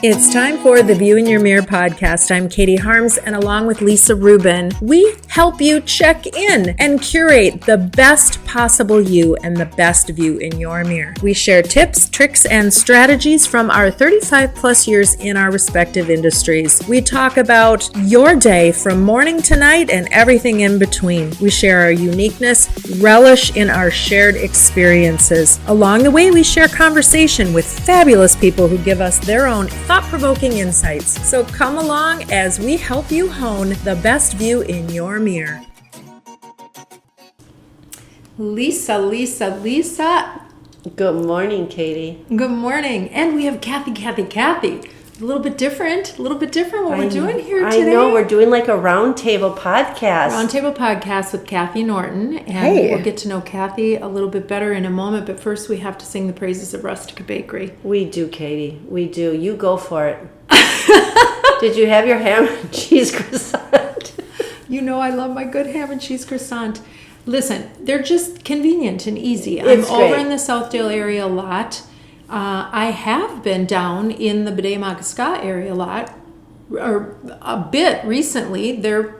It's time for the View in Your Mirror podcast. I'm Katie Harms, and along with Lisa Rubin, we help you check in and curate the best possible you and the best view in your mirror. We share tips, tricks, and strategies from our 35 plus years in our respective industries. We talk about your day from morning to night and everything in between. We share our uniqueness, relish in our shared experiences. Along the way, we share conversation with fabulous people who give us their own thought-provoking insights. So come along as we help you hone the best view in your mirror. Lisa. Good morning, Katie. Good morning. And we have Kathy. A little bit different what we're doing here today. I know, we're doing like a roundtable podcast. Roundtable podcast with Kathy Norton. And we'll get to know Kathy a little bit better in a moment. But first, we have to sing the praises of Rustica Bakery. We do, Katie. We do. You go for it. Did you have your ham and cheese croissant? You know I love my good ham and cheese croissant. Listen, they're just convenient and easy. I'm over in the Southdale area a lot. I have been down in the Bede-Makaska area a lot, or a bit recently. They're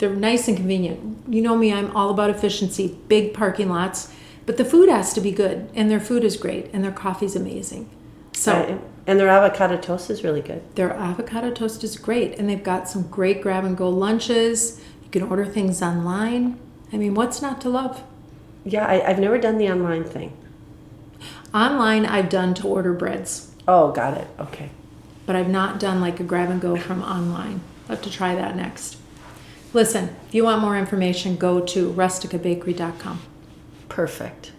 nice and convenient. You know me, I'm all about efficiency, big parking lots, but the food has to be good, and their food is great, and their coffee's amazing. So, and their avocado toast is really good. Their avocado toast is great, and they've got some great grab-and-go lunches. You can order things online. I mean, what's not to love? Yeah, I've never done the online thing. Online, I've done to order breads. Oh, got it. Okay. But I've not done like a grab and go from online. I'll have to try that next. Listen, if you want more information, go to rusticabakery.com. Perfect.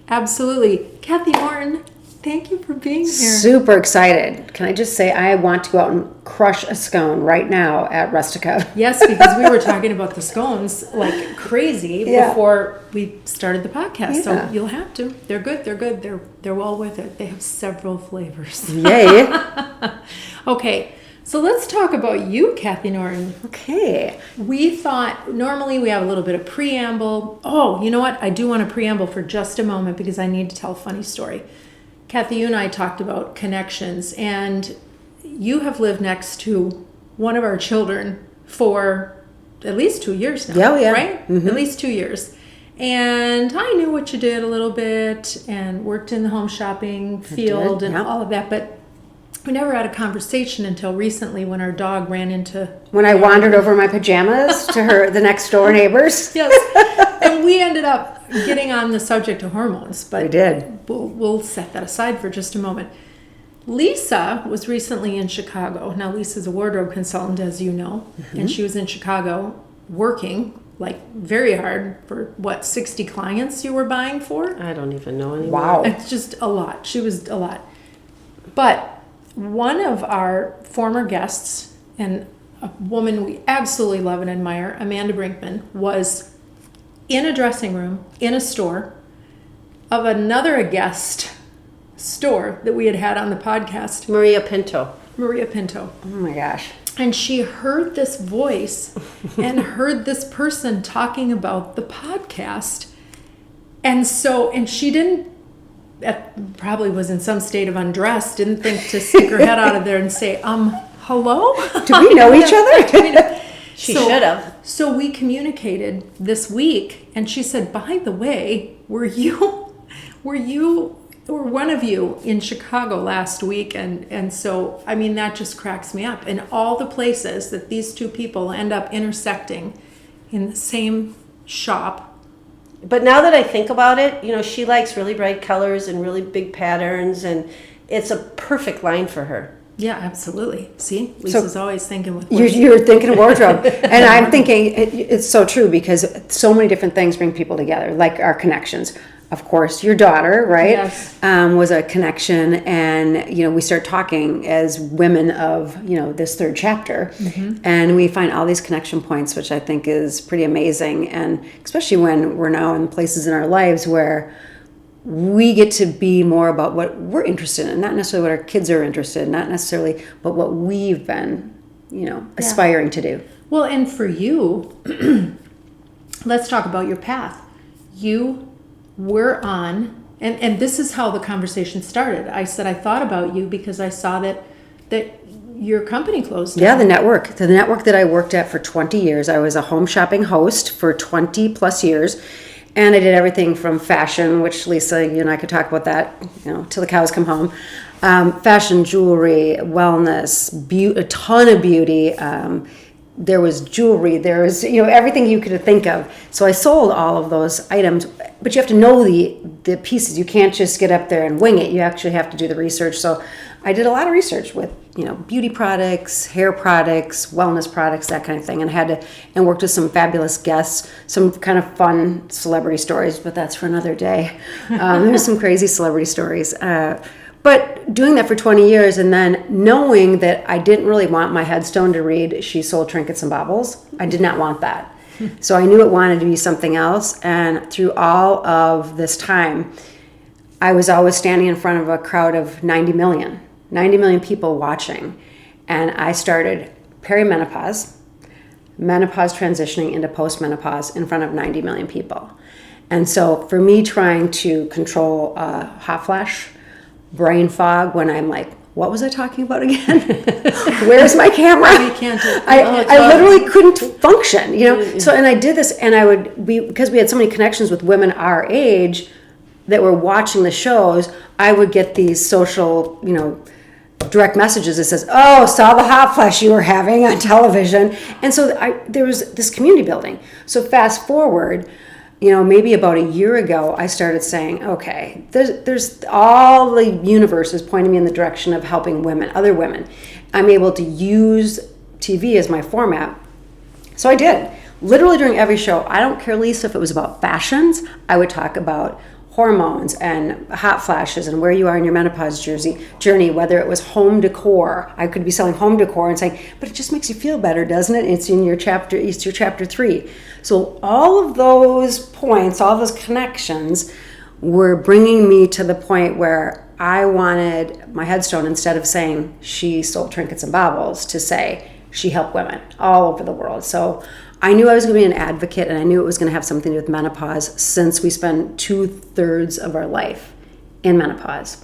Absolutely. Kathy Norton, thank you for being here. Super excited. Can I just say I want to go out and crush a scone right now at Rustica. Yes, because we were talking about the scones like crazy before we started the podcast. Yeah. So you'll have to. They're good. They're well worth it. They have several flavors. Yay. Okay. So let's talk about you, Kathy Norton. Okay. We thought, normally we have a little bit of preamble. Oh, you know what? I do want a preamble for just a moment because I need to tell a funny story. Kathy, you and I talked about connections, and you have lived next to one of our children for at least 2 years now. Yeah. Right? Mm-hmm. At least 2 years. And I knew what you did a little bit and worked in the home shopping field and all of that, but we never had a conversation until recently when our dog ran into... When I wandered over my pajamas to the next door neighbors. Yes. And we ended up getting on the subject of hormones. But we did. We'll set that aside for just a moment. Lisa was recently in Chicago. Now, Lisa's a wardrobe consultant, as you know. Mm-hmm. And she was in Chicago working, like, very hard for, 60 clients you were buying for? I don't even know anymore. Wow. It's just a lot. She was a lot. But one of our former guests, and a woman we absolutely love and admire, Amanda Brinkman, was in a dressing room in a store of another guest store that we had on the podcast. Maria Pinto. Oh my gosh. And she heard this voice and heard this person talking about the podcast. And she didn't, probably was in some state of undress, didn't think to stick her head out of there and say, hello? Do we know each other? She should have. So we communicated this week, and she said, by the way, were you or one of you in Chicago last week? And so, I mean, that just cracks me up. And all the places that these two people end up intersecting in the same shop. But now that I think about it, she likes really bright colors and really big patterns, and it's a perfect line for her. Yeah, absolutely. See, Lisa's always thinking with you're thinking wardrobe. And I'm thinking it's so true because so many different things bring people together, like our connections. Of course, your daughter, right, was a connection, and we start talking as women of this third chapter, and we find all these connection points, which I think is pretty amazing, and especially when we're now in places in our lives where we get to be more about what we're interested in, not necessarily what our kids are interested in, not necessarily, but what we've been, aspiring to do. Well, and for you, let's talk about your path. You were on, and this is how the conversation started. I said I thought about you because I saw that that your company closed down. Yeah, the network that I worked at for 20 years. I was a home shopping host for 20 plus years. And I did everything from fashion, which Lisa, you and I could talk about that, till the cows come home. Fashion, jewelry, wellness, a ton of beauty. There was jewelry, there was, everything you could think of. So I sold all of those items, but you have to know the pieces. You can't just get up there and wing it. You actually have to do the research. So I did a lot of research with, beauty products, hair products, wellness products, that kind of thing. And worked with some fabulous guests, some kind of fun celebrity stories, but that's for another day. There's some crazy celebrity stories. But doing that for 20 years and then knowing that I didn't really want my headstone to read, "She sold trinkets and baubles." I did not want that. So I knew it wanted to be something else. And through all of this time, I was always standing in front of a crowd of 90 million people watching. And I started perimenopause, menopause transitioning into postmenopause in front of 90 million people. And so for me, trying to control hot flash, brain fog when I'm like, what was I talking about again? Where's my camera? You can't do it. I literally couldn't function, So, and I did this, and because we had so many connections with women our age that were watching the shows, I would get these social, direct messages that says, "Oh, saw the hot flash you were having on television." And so there was this community building. So fast forward, maybe about a year ago, I started saying, okay, there's all the universe is pointing me in the direction of helping women, other women. I'm able to use TV as my format. So I did. Literally during every show, I don't care, Lisa, if it was about fashions, I would talk about hormones and hot flashes and where you are in your menopause journey, whether it was home decor. I could be selling home decor and saying, but it just makes you feel better, doesn't it? It's your chapter 3. So all of those points, all those connections were bringing me to the point where I wanted my headstone, instead of saying she sold trinkets and baubles, to say she helped women all over the world. So I knew I was going to be an advocate, and I knew it was going to have something to do with menopause, since we spend 2/3 of our life in menopause.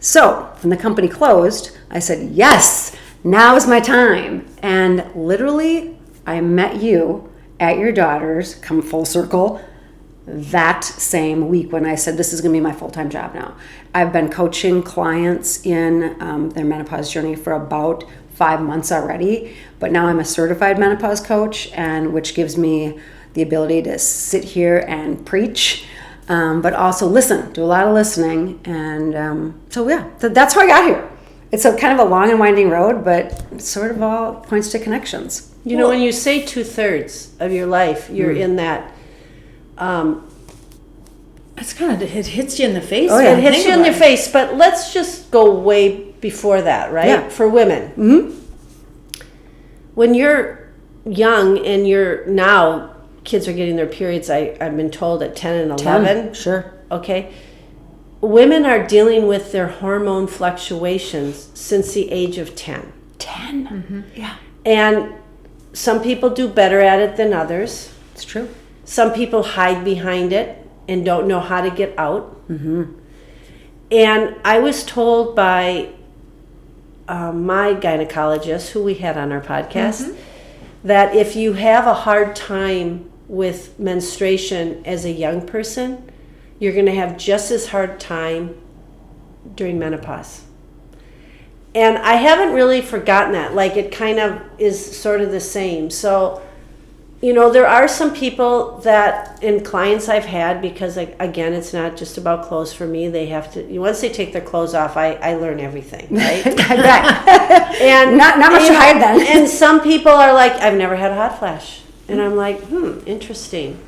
So when the company closed, I said, yes, now is my time. And literally, I met you at your daughter's, come full circle, that same week when I said, this is going to be my full-time job now. I've been coaching clients in their menopause journey for about 5 months already, but now I'm a certified menopause coach, and which gives me the ability to sit here and preach, but also listen, do a lot of listening. And so that's how I got here. It's a kind of a long and winding road, but it sort of all points to connections. When you say 2/3 of your life, you're in that. It's it hits you in the face. Oh, yeah. It hits you in the face, but let's just go way before that, right? Yeah. For women. Mm-hmm. When you're young and now kids are getting their periods, I've been told at 10 and 11. Sure. Okay. Women are dealing with their hormone fluctuations since the age of 10. 10? Mm-hmm. Yeah. And some people do better at it than others. It's true. Some people hide behind it and don't know how to get out. Mm-hmm. And I was told by my gynecologist, who we had on our podcast, that if you have a hard time with menstruation as a young person, you're going to have just as hard time during menopause. And I haven't really forgotten that. Like, it kind of is sort of the same. So, there are some people that, and clients I've had, because again, it's not just about clothes for me. They have to, once they take their clothes off, I learn everything, right? And not much to hide then. And some people are like, I've never had a hot flash. And I'm like, interesting.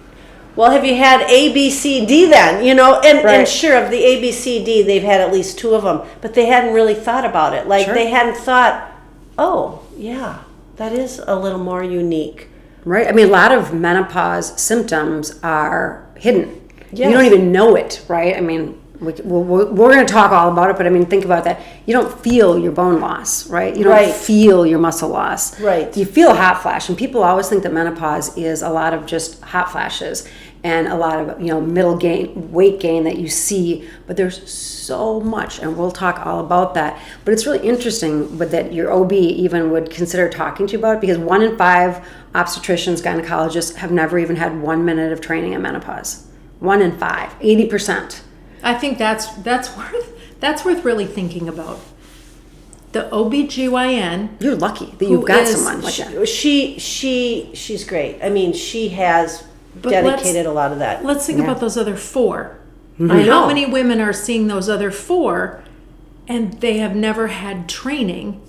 Well, have you had A, B, C, D then? And sure, of the A, B, C, D, they've had at least 2 of them, but they hadn't really thought about it. Like, they hadn't thought, oh, yeah, that is a little more unique. Right. I mean, a lot of menopause symptoms are hidden. Yes. You don't even know it, right? I mean, we're going to talk all about it, but I mean, think about that. You don't feel your bone loss, right? You don't feel your muscle loss. Right. You feel a hot flash, and people always think that menopause is a lot of just hot flashes. and a lot of weight gain that you see, but there's so much, and we'll talk all about that. But it's really interesting that your OB even would consider talking to you about it, because 1 in 5 obstetricians, gynecologists have never even had 1 minute of training in menopause. 1 in 5, 80%. I think that's worth really thinking about. The OBGYN. You're lucky that you've got someone like that. She's great. I mean, she has dedicated a lot of that. Let's think about those other 4. Mm-hmm. I know. How many women are seeing those other 4 and they have never had training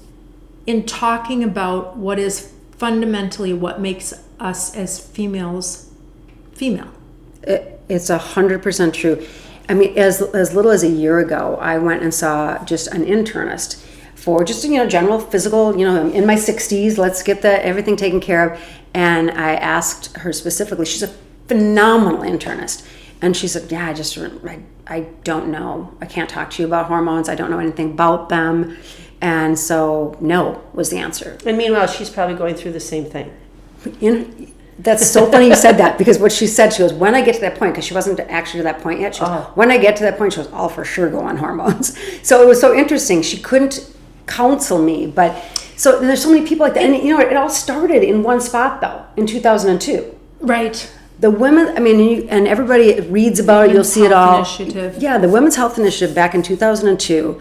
in talking about what is fundamentally what makes us as females female? It's 100% true. I mean, as little as a year ago, I went and saw just an internist for just, general physical, I'm in my 60s, let's get everything taken care of. And I asked her specifically, she's a phenomenal internist. And she said, yeah, I don't know. I can't talk to you about hormones. I don't know anything about them. And so no was the answer. And meanwhile, she's probably going through the same thing. That's so funny you said that, because what she said, she goes, when I get to that point, because she wasn't actually to that point yet, she goes, when I get to that point, she goes, I'll for sure go on hormones. So it was so interesting. She couldn't counsel me, but so there's so many people like that. And it all started in one spot though, in 2002. Right. The women, and everybody reads about it, you'll see it all. Initiative. Yeah, the Women's Health Initiative back in 2002,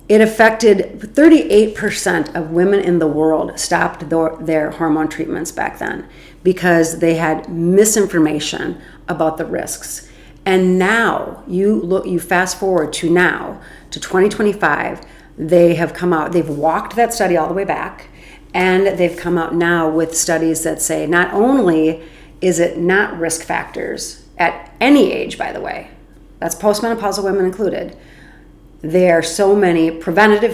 it affected 38% of women in the world stopped their hormone treatments back then because they had misinformation about the risks. And now you fast forward to now, to 2025, they have come out, they've walked that study all the way back, and they've come out now with studies that say not only is it not risk factors at any age, by the way, that's postmenopausal women included, there are so many preventative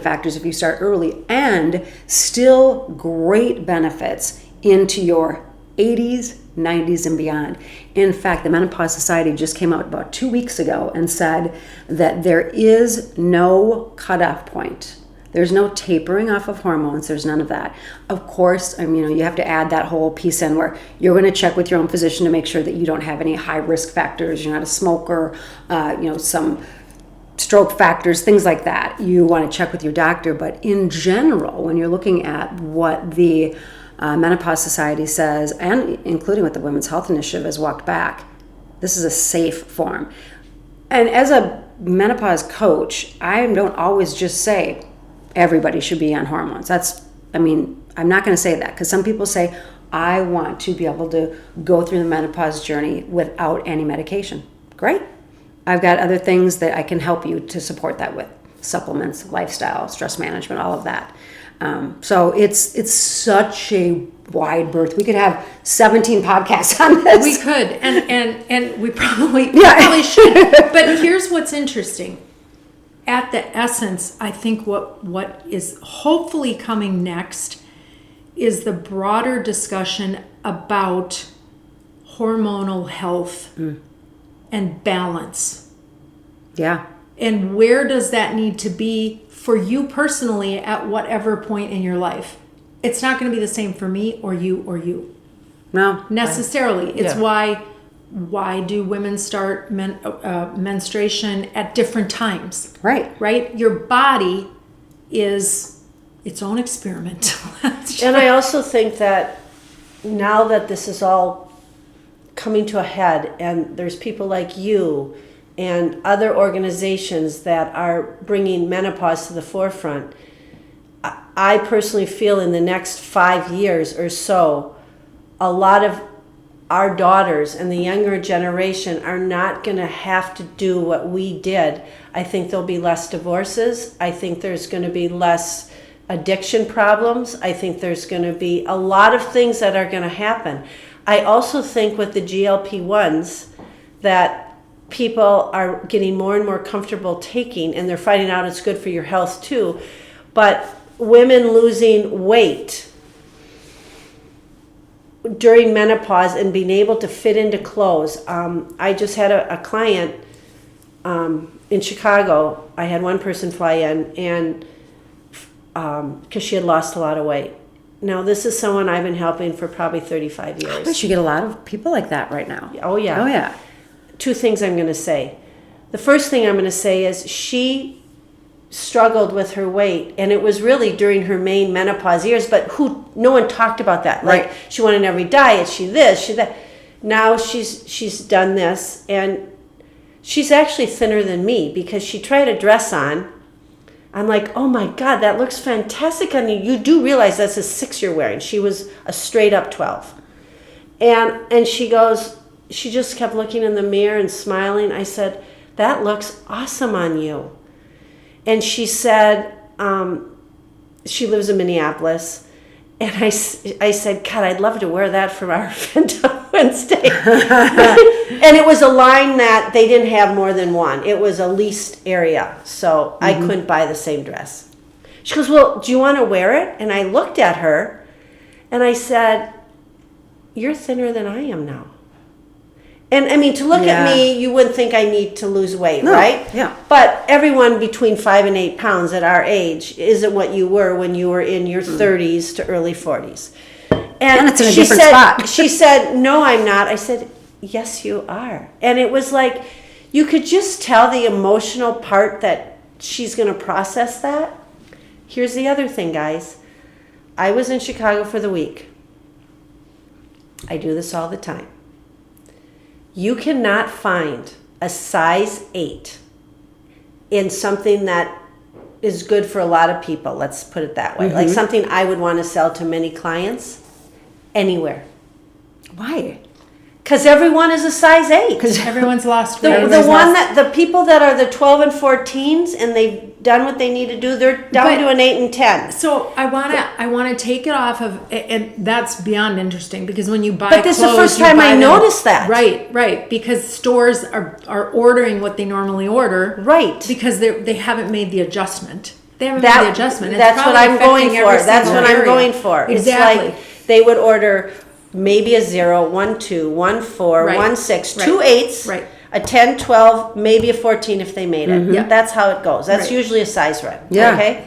factors if you start early, and still great benefits into your 80s, 90s, and beyond. In fact, the Menopause Society just came out about 2 weeks ago and said that there is no cutoff point. There's no tapering off of hormones. There's none of that. Of course, you have to add that whole piece in where you're going to check with your own physician to make sure that you don't have any high risk factors. You're not a smoker, some stroke factors, things like that. You want to check with your doctor. But in general, when you're looking at what the Menopause Society says, and including what the Women's Health Initiative has walked back, this is a safe form. And as a menopause coach, I don't always just say everybody should be on hormones. I'm not going to say that, because some people say, I want to be able to go through the menopause journey without any medication. Great. I've got other things that I can help you to support that with. Supplements, lifestyle, stress management, all of that. So it's such a wide berth. We could have 17 podcasts on this. We could, and we probably should. But here's what's interesting. At the essence, I think what is hopefully coming next is the broader discussion about hormonal health and balance. Yeah. And where does that need to be for you personally at whatever point in your life? It's not going to be the same for me or you. No. Necessarily. It's why do women start menstruation at different times? Right? Your body is its own experiment. And I also think that now that this is all coming to a head, and there's people like you and other organizations that are bringing menopause to the forefront, I personally feel in the next 5 years or so, a lot of our daughters and the younger generation are not going to have to do what we did. I think there'll be less divorces. I think there's going to be less addiction problems. I think there's going to be a lot of things that are going to happen. I also think with the GLP-1s that people are getting more and more comfortable taking, and they're finding out it's good for your health too. But women losing weight during menopause and being able to fit into clothes. I just had a client in Chicago. I had one person fly in, and because she had lost a lot of weight. Now, this is someone I've been helping for probably 35 years. I bet you get a lot of people like that right now. Oh, yeah. Oh, yeah. Two things I'm going to say. The first thing I'm going to say is she struggled with her weight, and it was really during her main menopause years, but no one talked about that. Like, she went on every diet, she this, she that. Now she's done this, and she's actually thinner than me because she tried a dress on. I'm like, oh my God, that looks fantastic on you. You do realize that's a 6 you're wearing. She was a straight up 12. And she goes, she just kept looking in the mirror and smiling. I said, that looks awesome on you. And she said, she lives in Minneapolis. And I said, God, I'd love to wear that for our event on Wednesday. And it was a line that they didn't have more than one. It was a leased area. So I couldn't buy the same dress. She goes, well, do you want to wear it? And I looked at her and I said, you're thinner than I am now. And I mean, to look at me, you wouldn't think I need to lose weight, right? Yeah. But everyone between 5 and 8 pounds at our age isn't what you were when you were in your 30s to early 40s. And it's in a different spot. She said, no, I'm not. I said, yes, you are. And it was like, you could just tell the emotional part that she's going to process that. Here's the other thing, guys. I was in Chicago for the week. I do this all the time. You cannot find a size 8 in something that is good for a lot of people. Let's put it that way. Like something I would want to sell to many clients anywhere. Why? Because everyone is a size 8. Because everyone's lost weight. The people that are the 12 and 14s and they've done what they need to do, they're down to an 8 and 10. So I wanna take it off of, and that's beyond interesting because when you buy but this is the first time I noticed that. Right, because stores are ordering what they normally order. Right. Because they haven't made the adjustment. They haven't made the adjustment. It's that's what I'm going affecting for. every That's single what I'm area. going for. Exactly. It's like they would order maybe a 0, 1, 2, 1, 4, Right. 1, 6, Right. 2 8s, Right. a 10, 12, maybe a 14 if they made it. Yep. That's how it goes. That's Right. usually a size run. Yeah. Okay.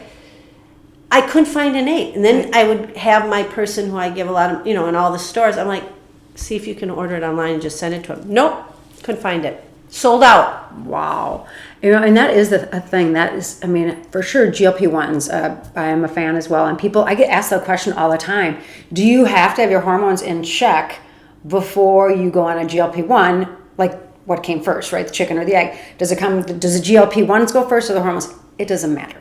I couldn't find an 8. And then I would have my person who I give a lot of, in all the stores, I'm like, see if you can order it online and just send it to them. Nope. Couldn't find it. Sold out. Wow. And that is a thing. That is, I mean, for sure, GLP-1s, I am a fan as well. And I get asked that question all the time. Do you have to have your hormones in check before you go on a GLP-1? Like, what came first, right? The chicken or the egg? Does the GLP-1s go first or the hormones? It doesn't matter.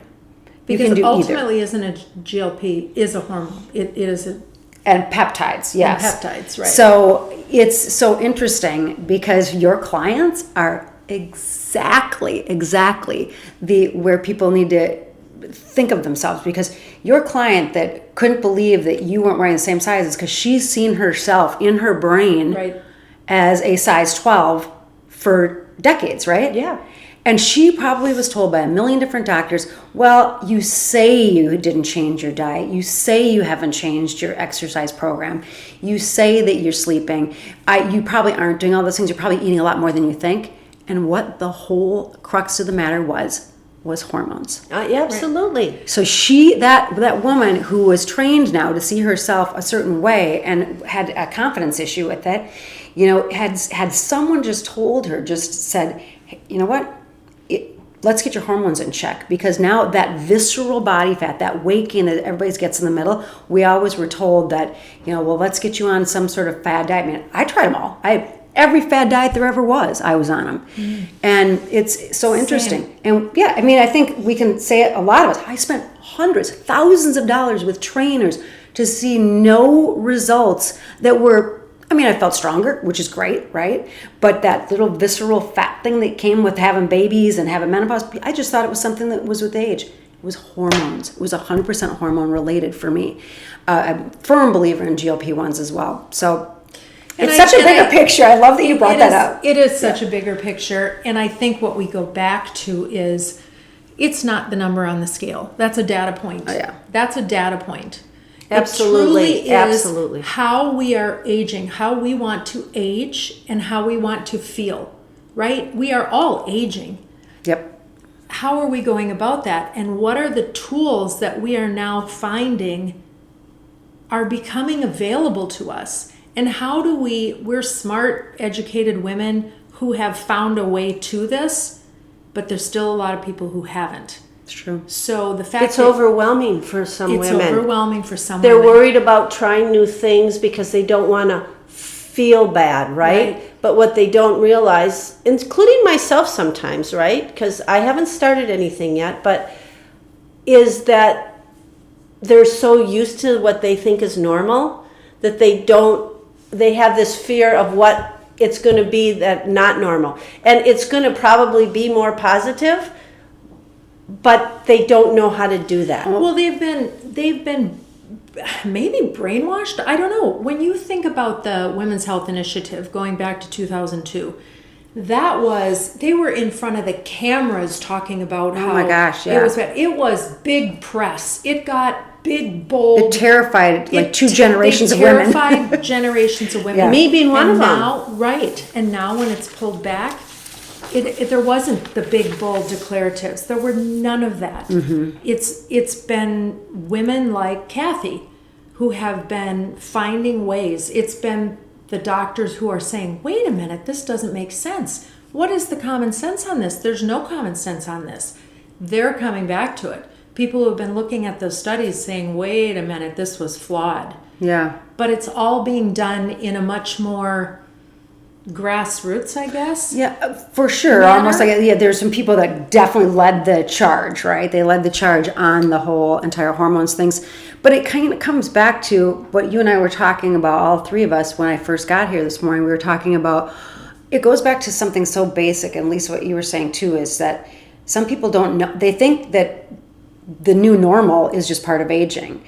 Because you can do ultimately, either. isn't a GLP is a hormone? It is a And peptides, yes. And peptides, right. So it's so interesting because your clients are exactly where people need to think of themselves, because your client that couldn't believe that you weren't wearing the same sizes because she's seen herself in her brain Right. as a size 12 for decades, right? Yeah. And she probably was told by a million different doctors, well, you say you didn't change your diet. You say you haven't changed your exercise program. You say that you're sleeping. You probably aren't doing all those things. You're probably eating a lot more than you think. And what the whole crux of the matter was hormones. Yeah, absolutely. So that woman who was trained now to see herself a certain way and had a confidence issue with it, had someone just told her, just said, hey, you know what? Let's get your hormones in check, because now that visceral body fat, that weight gain that everybody gets in the middle, we always were told that, let's get you on some sort of fad diet. Man, I tried them all. Every fad diet there ever was, I was on them. And it's so interesting. Same. And yeah, I mean, I think we can say it, a lot of us, I spent hundreds, thousands of dollars with trainers to see no results that were, I felt stronger, which is great, right? But that little visceral fat thing that came with having babies and having menopause, I just thought it was something that was with age. It was hormones. It was 100% hormone related for me. I'm a firm believer in GLP-1s as well. So it's such a bigger picture. I love that you brought that up. It is such a bigger picture. And I think what we go back to is it's not the number on the scale. That's a data point. Oh, yeah. That's a data point. Absolutely. It truly is Absolutely. how we are aging, how we want to age, and how we want to feel, right? We are all aging. Yep. How are we going about that? And what are the tools that we are now finding are becoming available to us. And how do we're smart, educated women who have found a way to this, but there's still a lot of people who haven't. It's true. So the fact it's overwhelming for some women. It's overwhelming for some They're women. worried about trying new things because they don't want to feel bad, right? But what they don't realize, including myself sometimes, right? Because I haven't started anything yet, but is that they're so used to what they think is normal that they have this fear of what it's going to be that not normal. And it's going to probably be more positive, but they don't know how to do that. Well, they've been maybe brainwashed. I don't know. When you think about the Women's Health Initiative going back to 2002, they were in front of the cameras talking about how, oh my gosh, yeah. It was bad. It was big press. It got big, bold. It terrified two generations of women. Terrified generations of women. Yeah. Me being one of them. Now, right. And now when it's pulled back, there wasn't the big, bold declaratives. There were none of that. Mm-hmm. It's been women like Kathy who have been finding ways. It's been the doctors who are saying, wait a minute, this doesn't make sense. What is the common sense on this? There's no common sense on this. They're coming back to it. People who have been looking at those studies saying, wait a minute, this was flawed. Yeah. But it's all being done in a much more grassroots, I guess. Yeah, for sure. Manner? Almost like, there's some people that definitely led the charge, right? They led the charge on the whole entire hormones things. But it kind of comes back to what you and I were talking about, all three of us, when I first got here this morning. We were talking about, it goes back to something so basic, and Lisa, what you were saying too, is that some people don't know, they think that the new normal is just part of aging.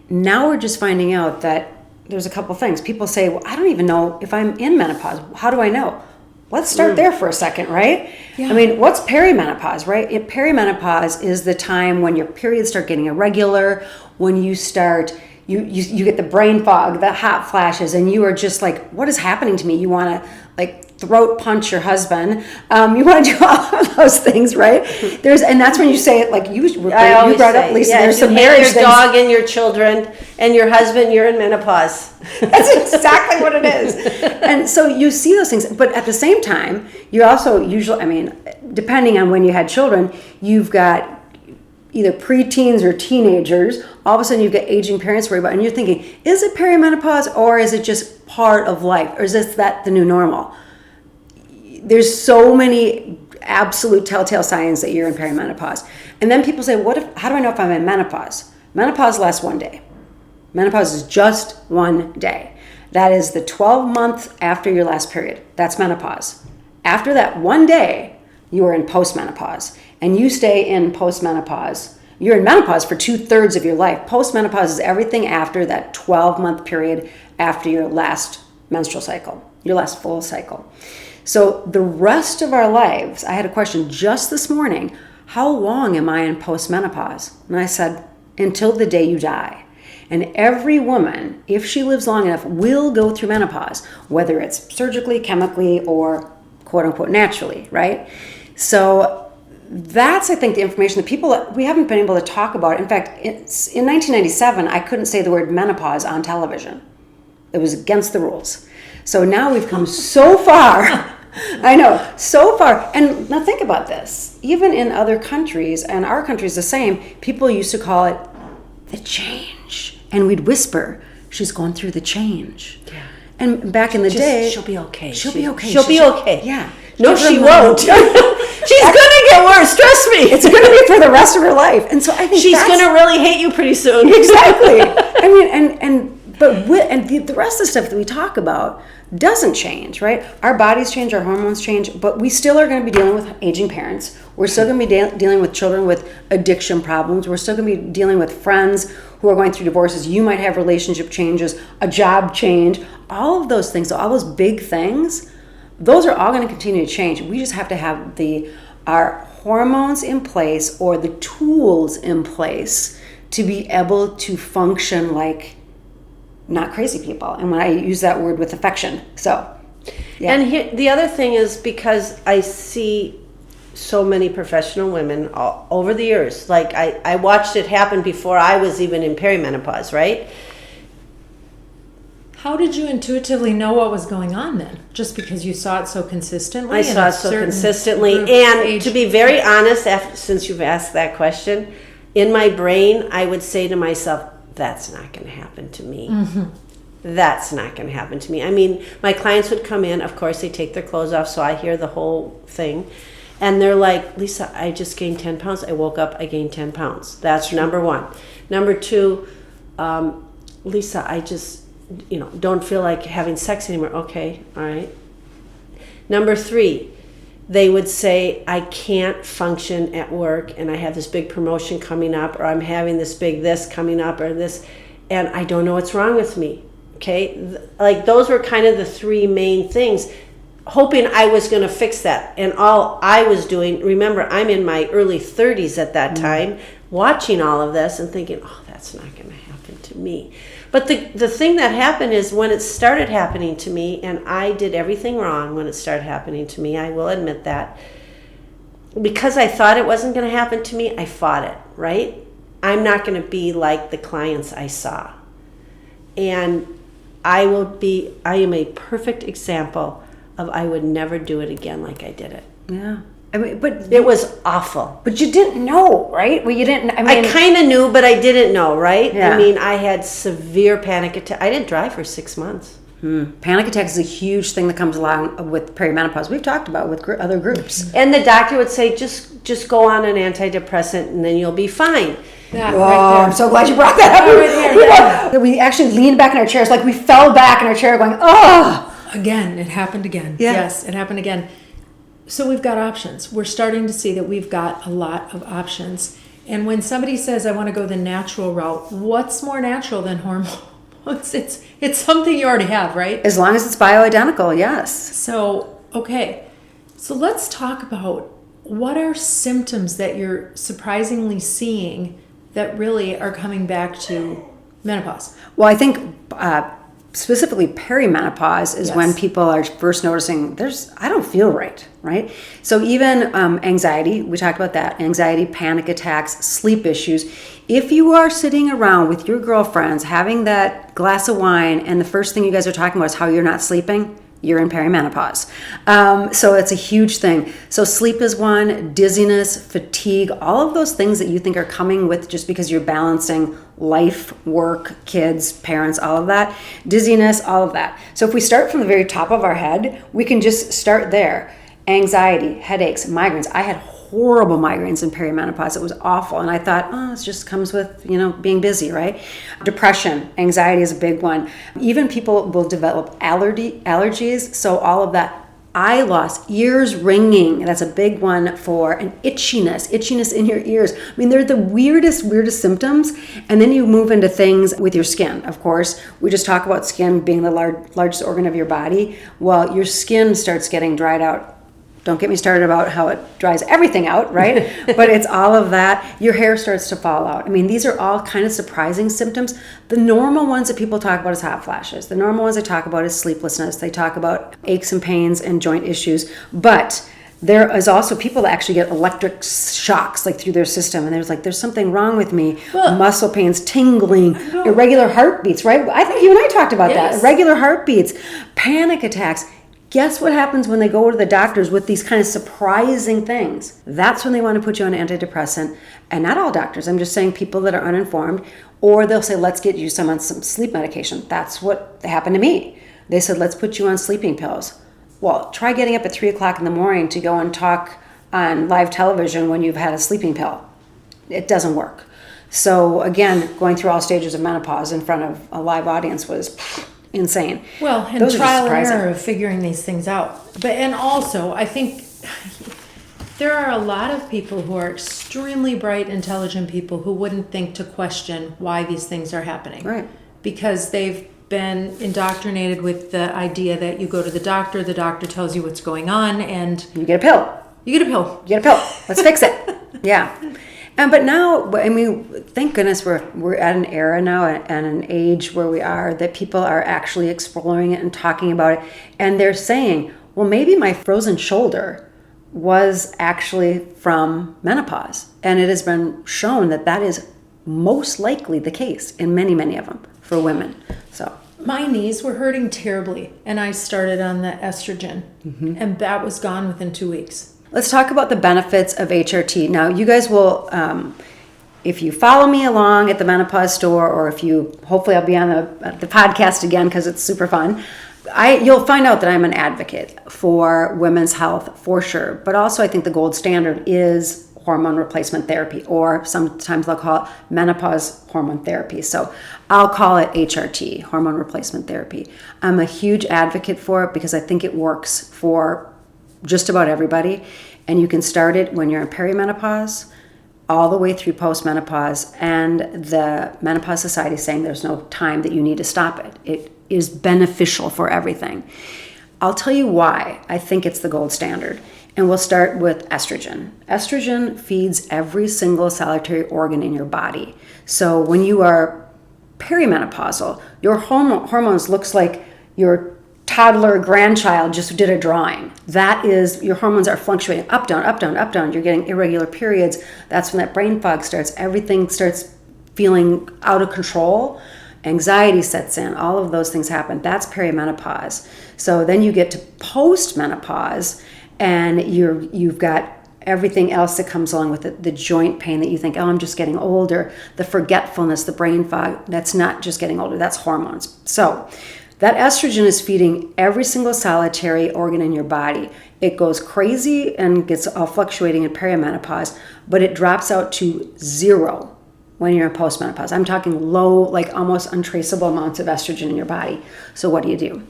Now we're just finding out that there's a couple things. People say, well, I don't even know if I'm in menopause. How do I know? Let's start there for a second, right? Yeah. I mean, what's perimenopause, right? Perimenopause is the time when your periods start getting irregular, when you start, you get the brain fog, the hot flashes, and you are just like, what is happening to me? You want to throat punch your husband. You want to do all of those things, right? And that's when you say it like you brought up, Lisa. There's some marriage things. Your dog and your children and your husband, you're in menopause. That's exactly what it is. And so you see those things, but at the same time, you're also usually, depending on when you had children, you've got either preteens or teenagers. All of a sudden you've got aging parents to worry about, and you're thinking, is it perimenopause or is it just part of life? Or is that the new normal? There's so many absolute telltale signs that you're in perimenopause. And then people say, how do I know if I'm in menopause? Menopause lasts 1 day. Menopause is just 1 day. That is the 12 months after your last period. That's menopause. After that 1 day, you are in postmenopause. And you stay in postmenopause. You're in menopause for 2/3 of your life. Postmenopause is everything after that 12-month period after your last menstrual cycle, your last full cycle. So the rest of our lives, I had a question just this morning, how long am I in postmenopause? And I said, until the day you die. And every woman, if she lives long enough, will go through menopause, whether it's surgically, chemically, or quote unquote naturally, right? So that's, I think, the information that we haven't been able to talk about. In fact, in 1997, I couldn't say the word menopause on television. It was against the rules. So now we've come so far. I know, so far. And now think about this. Even in other countries, and our country is the same, people used to call it the change. And we'd whisper, she's going through the change. Yeah. And back in the day, she'll be okay. She'll be okay. She'll be okay. Yeah. No, she won't. She's gonna get worse. Trust me. It's gonna be for the rest of her life. And so I think she's gonna really hate you pretty soon. Exactly. But the rest of the stuff that we talk about doesn't change, right? Our bodies change, our hormones change, but we still are going to be dealing with aging parents. We're still going to be dealing with children with addiction problems. We're still going to be dealing with friends who are going through divorces. You might have relationship changes, a job change, all of those things, all those big things, those are all going to continue to change. We just have to have our hormones in place or the tools in place to be able to function like not crazy people. And when I use that word with affection. So, yeah. And the other thing is, because I see so many professional women all over the years, like I watched it happen before I was even in perimenopause, right? How did you intuitively know what was going on then? Just because you saw it so consistently? I saw it so consistently. And to be very honest, since you've asked that question, in my brain, I would say to myself, that's not going to happen to me. Mm-hmm. That's not going to happen to me. I mean, my clients would come in. Of course, they take their clothes off, so I hear the whole thing. And they're like, Lisa, I just gained 10 pounds. I woke up, I gained 10 pounds. That's number one. Number two, Lisa, I just, don't feel like having sex anymore. Okay, all right. Number three, they would say, I can't function at work and I have this big promotion coming up, or I'm having this big this coming up, or this, and I don't know what's wrong with me. Okay, like those were kind of the three main things, hoping I was going to fix that. And all I was doing, remember, I'm in my early 30s at that time, watching all of this and thinking, oh, that's not going to happen to me. But the thing that happened is when it started happening to me, and I did everything wrong when it started happening to me, I will admit that, because I thought it wasn't going to happen to me, I fought it, right? I'm not going to be like the clients I saw. And I am a perfect example of I would never do it again like I did it. Yeah. I mean, but it was awful. But you didn't know, right? Well, you didn't. I kind of knew, but I didn't know, right? Yeah. I mean, I had severe panic attack. I didn't drive for 6 months. Panic attacks is a huge thing that comes along with perimenopause. We've talked about with other groups. And the doctor would say, just go on an antidepressant and then you'll be fine. Yeah, right, I'm so glad you brought that up. We actually leaned back in our chairs, like we fell back in our chair going, oh. Again, it happened again. Yeah. Yes, it happened again. So we've got options. We're starting to see that we've got a lot of options. And when somebody says, I want to go the natural route, what's more natural than hormones? It's something you already have, right? As long as it's bioidentical, yes. So, okay. So let's talk about what are symptoms that you're surprisingly seeing that really are coming back to menopause? Well, I think specifically perimenopause is when people are first noticing I don't feel right? So even anxiety, we talked about that, anxiety, panic attacks, sleep issues. If you are sitting around with your girlfriends having that glass of wine and the first thing you guys are talking about is how you're not sleeping, you're in perimenopause. So it's a huge thing. So sleep is one, dizziness, fatigue, all of those things that you think are coming with just because you're balancing life, work, kids, parents, all of that, dizziness, all of that. So if we start from the very top of our head, we can just start there. Anxiety, headaches, migraines. I had horrible migraines in perimenopause. It was awful. And I thought, it just comes with, being busy, right? Depression, anxiety is a big one. Even people will develop allergies. So all of that. Eye loss, ears ringing. That's a big one for an itchiness in your ears. I mean, they're the weirdest symptoms. And then you move into things with your skin, of course. We just talk about skin being the largest organ of your body. Well, your skin starts getting dried out. Don't get me started about how it dries everything out, right? But it's all of that. Your hair starts to fall out. I mean, these are all kind of surprising symptoms. The normal ones that people talk about is hot flashes. The normal ones they talk about is sleeplessness. They talk about aches and pains and joint issues. But there is also people that actually get electric shocks like through their system. And there's something wrong with me. Well, muscle pains, tingling, irregular heartbeats, right? I think you and I talked about that. Irregular heartbeats, panic attacks. Guess what happens when they go to the doctors with these kind of surprising things? That's when they want to put you on an antidepressant. And not all doctors, I'm just saying people that are uninformed, or they'll say, let's get you on some sleep medication. That's what happened to me. They said, let's put you on sleeping pills. Well, try getting up at 3 o'clock in the morning to go and talk on live television when you've had a sleeping pill. It doesn't work. So again, going through all stages of menopause in front of a live audience was insane. Well, and those trial and error of figuring these things out. And also, I think there are a lot of people who are extremely bright, intelligent people who wouldn't think to question why these things are happening. Right. Because they've been indoctrinated with the idea that you go to the doctor tells you what's going on, and you get a pill. You get a pill. Let's fix it. Yeah. But now, I mean, thank goodness we're at an era now and an age where we are that people are actually exploring it and talking about it. And they're saying, well, maybe my frozen shoulder was actually from menopause. And it has been shown that is most likely the case in many, many of them for women. So My knees were hurting terribly, and I started on the estrogen, and that was gone within 2 weeks. Let's talk about the benefits of HRT. Now, you guys will, if you follow me along at the Menopause Store, or if you, hopefully I'll be on the podcast again because it's super fun, you'll find out that I'm an advocate for women's health for sure. But also I think the gold standard is hormone replacement therapy, or sometimes they'll call it menopause hormone therapy. So I'll call it HRT, hormone replacement therapy. I'm a huge advocate for it because I think it works for just about everybody. And you can start it when you're in perimenopause, all the way through postmenopause, and the Menopause Society is saying there's no time that you need to stop it. It is beneficial for everything. I'll tell you why I think it's the gold standard. And we'll start with estrogen. Estrogen feeds every single solitary organ in your body. So when you are perimenopausal, your hormones looks like your toddler grandchild just did a drawing. That is, your hormones are fluctuating up, down, up, down, up, down. You're getting irregular periods. That's when that brain fog starts. Everything starts feeling out of control. Anxiety sets in. All of those things happen. That's perimenopause. So then you get to postmenopause, and you've got everything else that comes along with it, the joint pain that you think, oh, I'm just getting older, the forgetfulness, the brain fog. That's not just getting older, that's hormones. So that estrogen is feeding every single solitary organ in your body. It goes crazy and gets all fluctuating in perimenopause, but it drops out to zero when you're in postmenopause. I'm talking low, like almost untraceable amounts of estrogen in your body. So what do?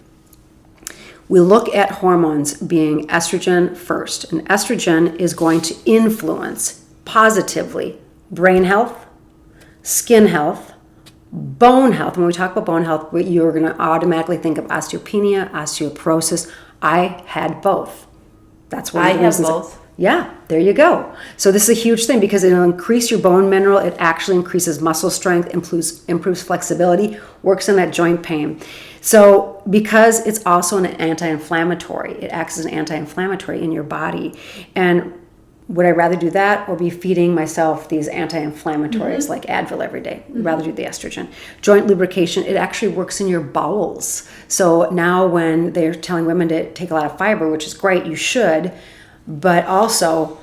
We look at hormones being estrogen first, and estrogen is going to influence positively brain health, skin health, bone health. When we talk about bone health, you're going to automatically think of osteopenia, osteoporosis. I had both. That's one of the reasons. I have both. Yeah, there you go. So this is a huge thing because it'll increase your bone mineral. It actually increases muscle strength, improves flexibility, works on that joint pain. So because it's also an anti-inflammatory, it acts as an anti-inflammatory in your body. And would I rather do that or be feeding myself these anti-inflammatories like Advil every day? I'd rather do the estrogen. Joint lubrication, it actually works in your bowels. So now when they're telling women to take a lot of fiber, which is great, you should, but also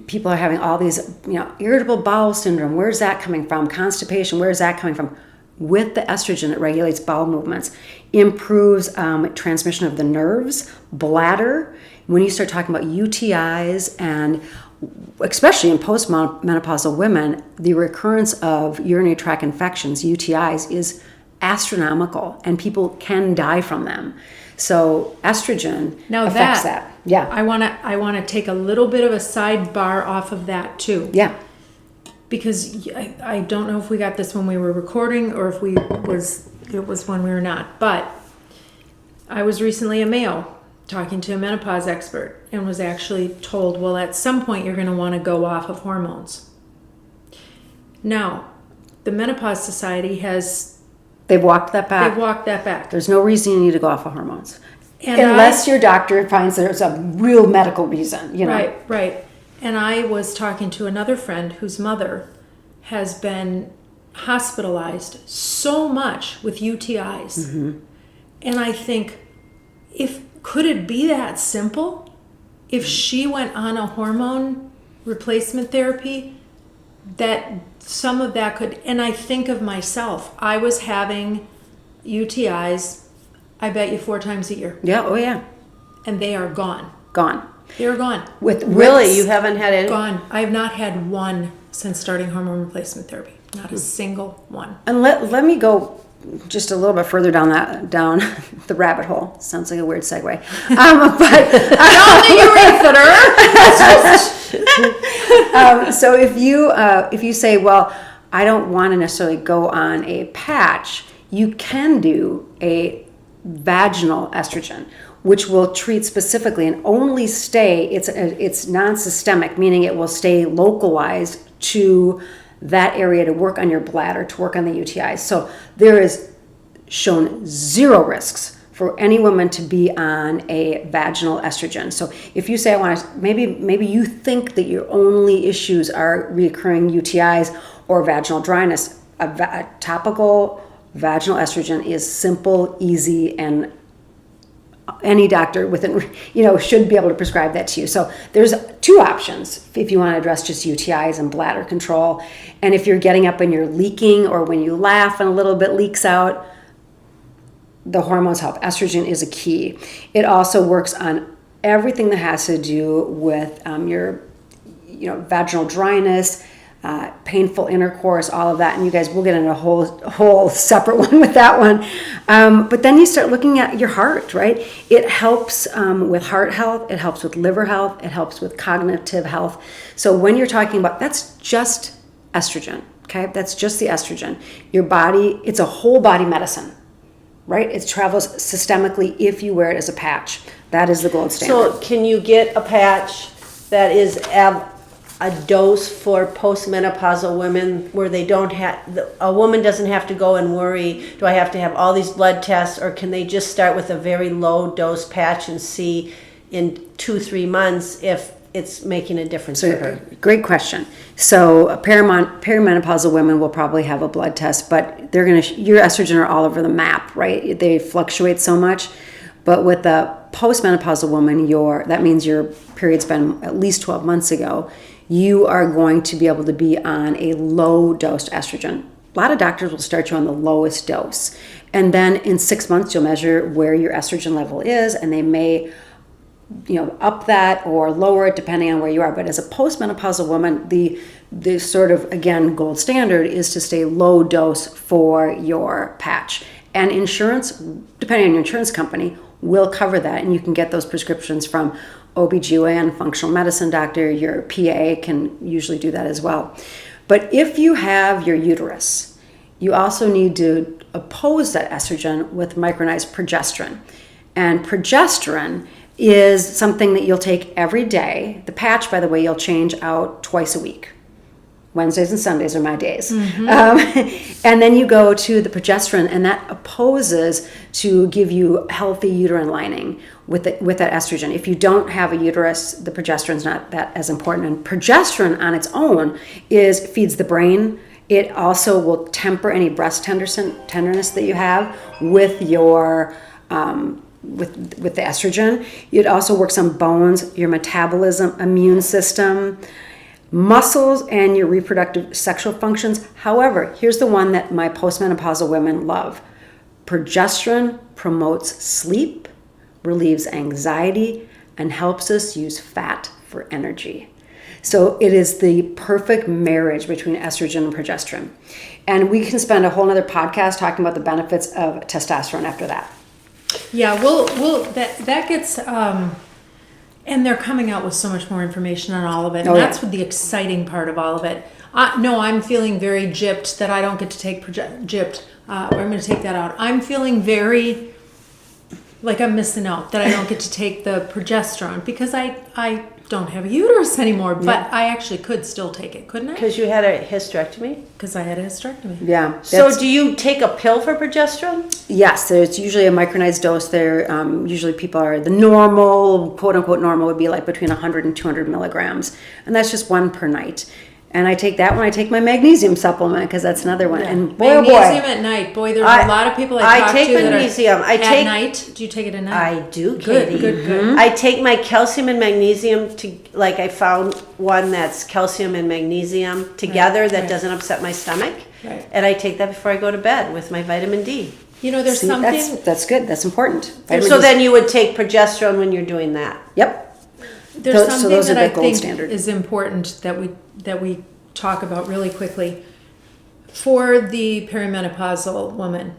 people are having all these, irritable bowel syndrome. Where's that coming from? Constipation, where's that coming from? With the estrogen, it regulates bowel movements, improves transmission of the nerves, bladder. When you start talking about UTIs, and especially in postmenopausal women, the recurrence of urinary tract infections, UTIs, is astronomical, and people can die from them. So estrogen affects that. Yeah. I want to take a little bit of a sidebar off of that too. Yeah. Because I don't know if we got this when we were recording or if it was when we were not. But I was recently a Mayo talking to a menopause expert and was actually told, well, at some point you're going to want to go off of hormones. Now, the Menopause Society They've walked that back. They've walked that back. There's no reason you need to go off of hormones. Unless your doctor finds there's a real medical reason, Right. And I was talking to another friend whose mother has been hospitalized so much with UTIs. Mm-hmm. And I think, could it be that simple? If she went on a hormone replacement therapy, that some of that could, and I think of myself, I was having UTIs, I bet you 4 times a year. Yeah, oh yeah. And they are gone. They're gone. Really? You haven't had any? Gone. I have not had one since starting hormone replacement therapy. Not a single one. And let me go just a little bit further down the rabbit hole. Sounds like a weird segue. But down the urethra. So if you say, well, I don't want to necessarily go on a patch, you can do a vaginal estrogen, which will treat specifically and only stay, it's non-systemic, meaning it will stay localized to that area to work on your bladder, to work on the UTIs. So there is shown 0 risks for any woman to be on a vaginal estrogen. So if you say, I want to, maybe you think that your only issues are recurring UTIs or vaginal dryness, a topical vaginal estrogen is simple, easy, and any doctor within, should be able to prescribe that to you. So there's two options if you want to address just UTIs and bladder control. And if you're getting up and you're leaking, or when you laugh and a little bit leaks out, the hormones help. Estrogen is a key. It also works on everything that has to do with your, vaginal dryness, painful intercourse, all of that. And you guys, we'll get into a whole separate one with that one. But then you start looking at your heart, right? It helps with heart health. It helps with liver health. It helps with cognitive health. So when you're talking about, that's just estrogen, okay? That's just the estrogen. Your body, it's a whole body medicine, right? It travels systemically if you wear it as a patch. That is the gold standard. So can you get a patch that is a dose for postmenopausal women where they don't have, a woman doesn't have to go and worry, do I have to have all these blood tests, or can they just start with a very low dose patch and see in 2-3 months if it's making a difference for her? Great question. So perimenopausal women will probably have a blood test, but your estrogen are all over the map, right? They fluctuate so much. But with a postmenopausal woman, that means your period's been at least 12 months ago, you are going to be able to be on a low dose estrogen. A lot of doctors will start you on the lowest dose. And then in 6 months, you'll measure where your estrogen level is, and they may up that or lower it depending on where you are. But as a postmenopausal woman, the sort of, again, gold standard is to stay low dose for your patch. And insurance, depending on your insurance company, will cover that. And you can get those prescriptions from OBGYN, functional medicine doctor. Your PA can usually do that as well. But if you have your uterus, you also need to oppose that estrogen with micronized progesterone. And progesterone is something that you'll take every day. The patch, by the way, you'll change out twice a week. Wednesdays and Sundays are my days. Mm-hmm. And then you go to the progesterone, and that opposes to give you healthy uterine lining with that estrogen. If you don't have a uterus, the progesterone's not that as important. And progesterone on its own feeds the brain. It also will temper any breast tenderness that you have with your with the estrogen. It also works on bones, your metabolism, immune system, muscles, and your reproductive sexual functions. However, here's the one that my postmenopausal women love. Progesterone promotes sleep, relieves anxiety, and helps us use fat for energy. So it is the perfect marriage between estrogen and progesterone. And we can spend a whole other podcast talking about the benefits of testosterone after that. Yeah, that gets, and they're coming out with so much more information on all of it. And that's the exciting part of all of it. No, I'm feeling very gypped that I don't get to take gypped, or I'm going to take that out. I'm feeling very like I'm missing out that I don't get to take the progesterone because I don't have a uterus anymore, but I actually could still take it, couldn't I? Because you had a hysterectomy? Because I had a hysterectomy. Yeah. So do you take a pill for progesterone? Yes, there's usually a micronized dose there. Usually people the normal, quote unquote normal would be like between 100 and 200 milligrams. And that's just one per night. And I take that when I take my magnesium supplement because that's another one. Yeah. And boy, magnesium at night. Boy, there's a lot of people I talk to magnesium. that are at night. Do you take it at night? I do, Katie. Good. Mm-hmm. I take my calcium and magnesium I found one that's calcium and magnesium together that doesn't upset my stomach. Right. And I take that before I go to bed with my vitamin D. There's something... That's good. That's important. So then you would take progesterone when you're doing that? Yep. There's something that I think is important that we talk about really quickly. For the perimenopausal woman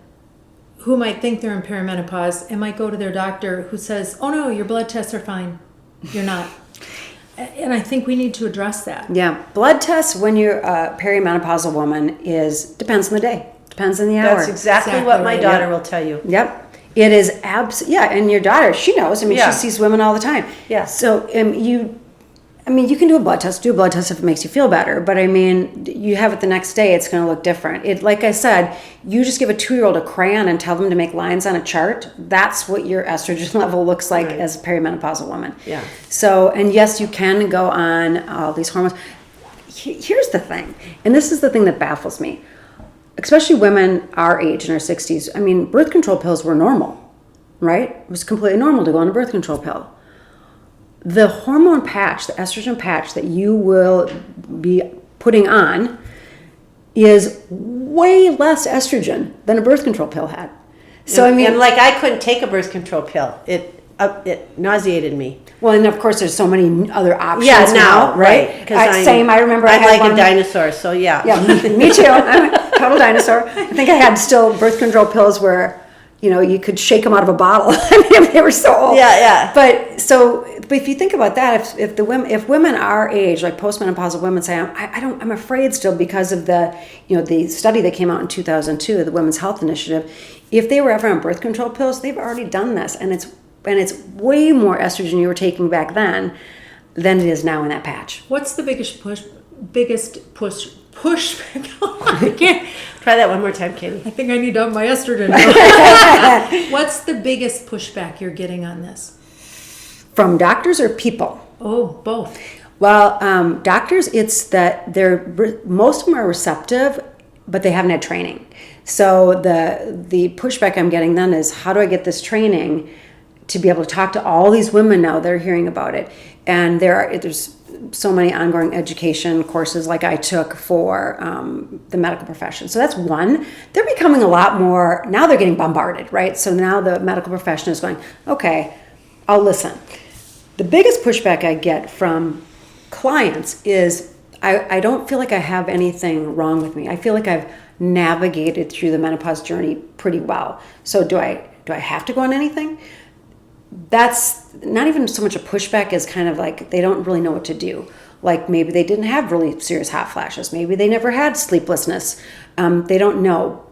who might think they're in perimenopause and might go to their doctor who says, oh no, your blood tests are fine. You're not. And I think we need to address that. Yeah. Blood tests when you're a perimenopausal woman depends on the day. Depends on the hour. That's exactly what my daughter will tell you. Yep. It is and your daughter, she knows. I mean, she sees women all the time. Yeah. So you can do a blood test. Do a blood test if it makes you feel better. But I mean, you have it the next day, it's going to look different. Like I said, you just give a 2-year-old a crayon and tell them to make lines on a chart. That's what your estrogen level looks like as a perimenopausal woman. Yeah. So, and yes, you can go on all these hormones. Here's the thing, and this is the thing that baffles me. especially women our age in our 60s, I mean, birth control pills were normal, right? It was completely normal to go on a birth control pill. The hormone patch, the estrogen patch that you will be putting on is way less estrogen than a birth control pill had. So, and like I couldn't take a birth control pill. It nauseated me. Well, and of course, there's so many other options now, right? Same. I remember I had like a dinosaur, so yeah. Yeah, me too. I'm a total dinosaur. I think I had still birth control pills where, you could shake them out of a bottle. I mean, they were so old. Yeah. But if you think about that, if women our age, like postmenopausal women, say, I'm afraid still because of the study that came out in 2002, the Women's Health Initiative. If they were ever on birth control pills, they've already done this, and it's way more estrogen you were taking back then than it is now in that patch. What's the biggest push? I can't. Try that one more time, Katie. I think I need to up my estrogen. What's the biggest pushback you're getting on this? From doctors or people? Oh, both. Well, doctors, it's that most of them are receptive, but they haven't had training. So the pushback I'm getting then is, how do I get this training to be able to talk to all these women now that are hearing about it? And there's so many ongoing education courses like I took for the medical profession. So that's one. They're becoming a lot more, now they're getting bombarded, right? So now the medical profession is going, okay, I'll listen. The biggest pushback I get from clients is I don't feel like I have anything wrong with me. I feel like I've navigated through the menopause journey pretty well. So do I have to go on anything? That's not even so much a pushback as kind of like they don't really know what to do. Like maybe they didn't have really serious hot flashes. Maybe they never had sleeplessness. They don't know.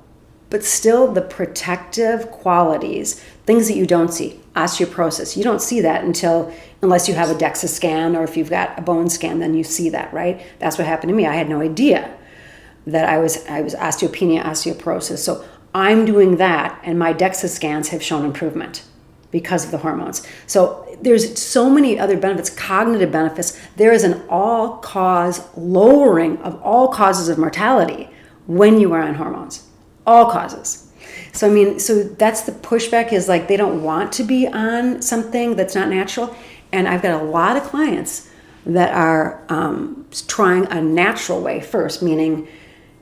But still, the protective qualities, things that you don't see, osteoporosis, you don't see that unless you have a DEXA scan, or if you've got a bone scan, then you see that, right? That's what happened to me. I had no idea that I was osteopenia, osteoporosis. So I'm doing that, and my DEXA scans have shown improvement because of the hormones. So there's so many other benefits, cognitive benefits. There is an all-cause lowering of all causes of mortality when you are on hormones. All causes. So that's the pushback, is like they don't want to be on something that's not natural. And I've got a lot of clients that are trying a natural way first, meaning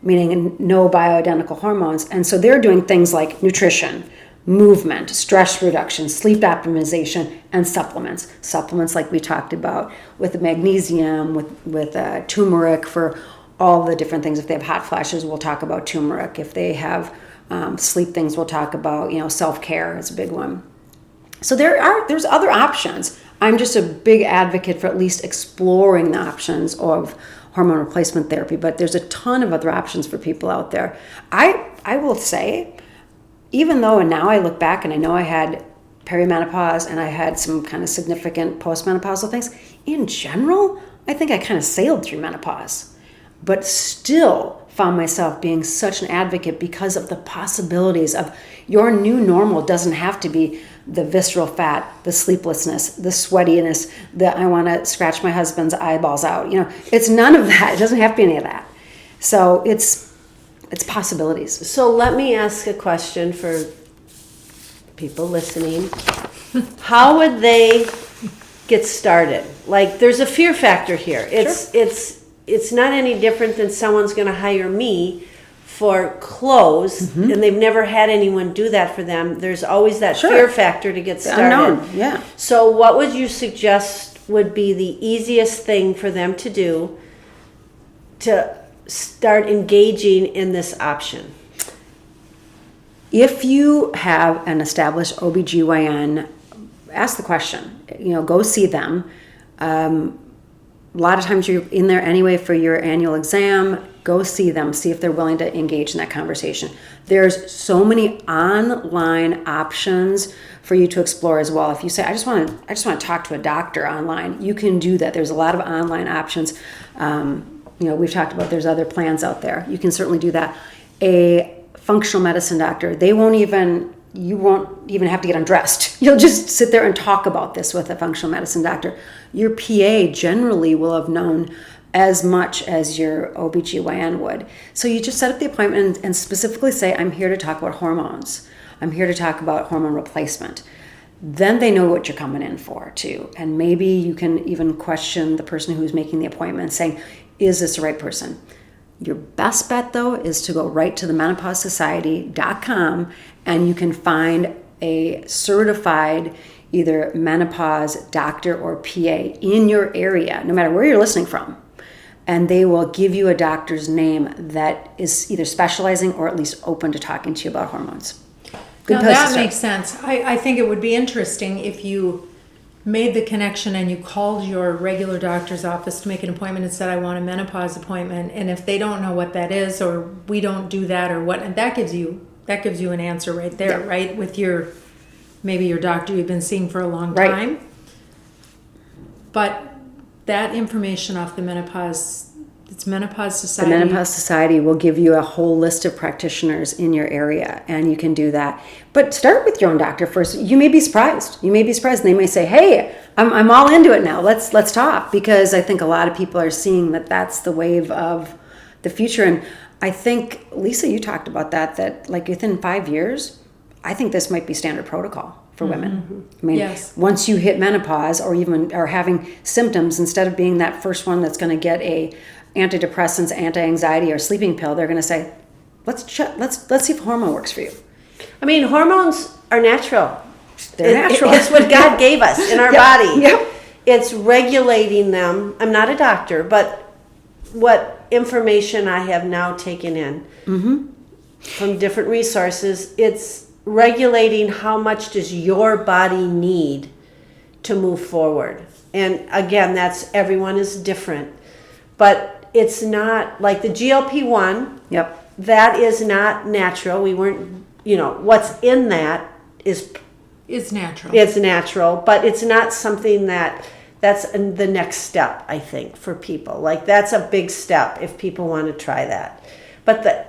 no bioidentical hormones. And so they're doing things like nutrition, movement, stress reduction, sleep optimization, and supplements. Supplements like we talked about with the magnesium, with turmeric for all the different things. If they have hot flashes, we'll talk about turmeric. If they have sleep things, we'll talk about, self-care is a big one. So there's other options. I'm just a big advocate for at least exploring the options of hormone replacement therapy, but there's a ton of other options for people out there. I will say, even though, and now I look back and I know I had perimenopause and I had some kind of significant postmenopausal things, in general, I think I kind of sailed through menopause, but still found myself being such an advocate because of the possibilities of your new normal. Doesn't have to be the visceral fat, the sleeplessness, the sweatiness, the I want to scratch my husband's eyeballs out. It's none of that. It doesn't have to be any of that. So it's possibilities. So let me ask a question for people listening. How would they get started? Like, there's a fear factor here. It's not any different than someone's going to hire me for clothes, and they've never had anyone do that for them. There's always that fear factor to get started. Unknown, yeah. So what would you suggest would be the easiest thing for them to do to start engaging in this option? If you have an established OBGYN, ask the question. Go see them. A lot of times you're in there anyway for your annual exam. Go see them, see if they're willing to engage in that conversation. There's so many online options for you to explore as well. If you say, I just want to talk to a doctor online, you can do that. There's a lot of online options. We've talked about there's other plans out there. You can certainly do that. A functional medicine doctor, you won't even have to get undressed. You'll just sit there and talk about this with a functional medicine doctor. Your PA generally will have known as much as your OBGYN would. So you just set up the appointment and specifically say, I'm here to talk about hormones. I'm here to talk about hormone replacement. Then they know what you're coming in for too. And maybe you can even question the person who's making the appointment saying, is this the right person? Your best bet though is to go right to the menopaussociety.com and you can find a certified either menopause doctor or PA in your area, no matter where you're listening from. And they will give you a doctor's name that is either specializing or at least open to talking to you about hormones. Now that makes sense. I think it would be interesting if you made the connection and you called your regular doctor's office to make an appointment and said, I want a menopause appointment. And if they don't know what that is, or we don't do that, or what, and that gives you an answer right there, right? With maybe your doctor you've been seeing for a long time. But that information off the Menopause Society. The Menopause Society will give you a whole list of practitioners in your area, and you can do that. But start with your own doctor first. You may be surprised. And they may say, hey, I'm all into it now. Let's talk. Because I think a lot of people are seeing that that's the wave of the future. And I think, Lisa, you talked about that like within 5 years, I think this might be standard protocol for women. I mean, once you hit menopause or even are having symptoms, instead of being that first one that's going to get a antidepressants, anti-anxiety, or sleeping pill, they're going to say, let's see if hormone works for you. I mean, hormones are natural. They're natural. It's what God gave us in our body. Yep. It's regulating them. I'm not a doctor, but what information I have now taken in from different resources, it's regulating how much does your body need to move forward. And again, everyone is different. But it's not like the GLP-1. Yep. That is not natural. We weren't, what's in that is natural. It's natural, but it's not something that's the next step, I think, for people. Like that's a big step if people want to try that. But the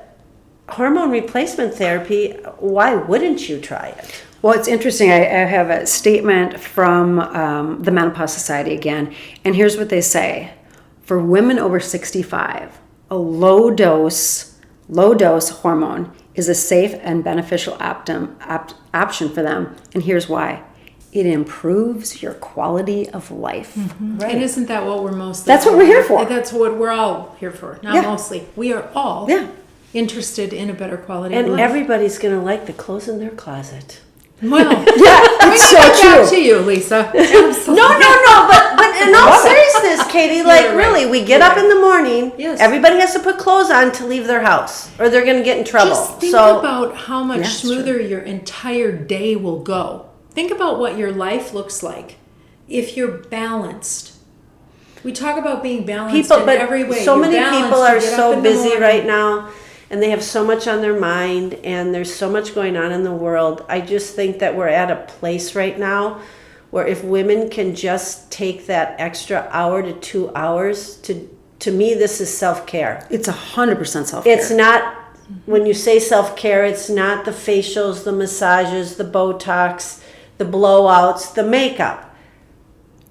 hormone replacement therapy, why wouldn't you try it? Well, it's interesting. I have a statement from the Menopause Society again, and here's what they say. For women over 65, a low dose hormone is a safe and beneficial option for them. And here's why. It improves your quality of life. Right. And isn't that what we're mostly That's what we're here for. That's what we're all here for. Not mostly. We are all interested in a better quality of life. And everybody's going to like the clothes in their closet. Well, it's so true. To you, Lisa. Absolutely. No, but in all seriousness, Katie, really, we get up in the morning. Yes. Everybody has to put clothes on to leave their house, or they're going to get in trouble. Just think about how much smoother true. your entire day will go. Think about what your life looks like if you're balanced. We talk about being balanced in every way. So many people are so busy right now. And they have so much on their mind, and there's so much going on in the world. I just think that we're at a place right now where if women can just take that extra hour to 2 hours, to me, this is self-care. It's 100% self-care. It's not, when you say self-care, it's not the facials, the massages, the Botox, the blowouts, the makeup.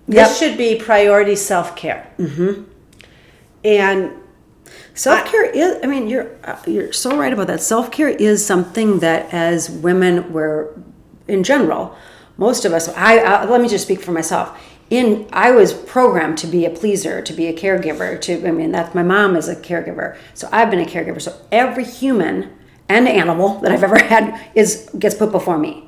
This should be priority self-care. And self-care is, I mean, you're so right about that. Self-care is something that as women, in general, most of us, let me just speak for myself. I was programmed to be a pleaser, to be a caregiver, my mom is a caregiver. So I've been a caregiver. So every human and animal that I've ever had gets put before me.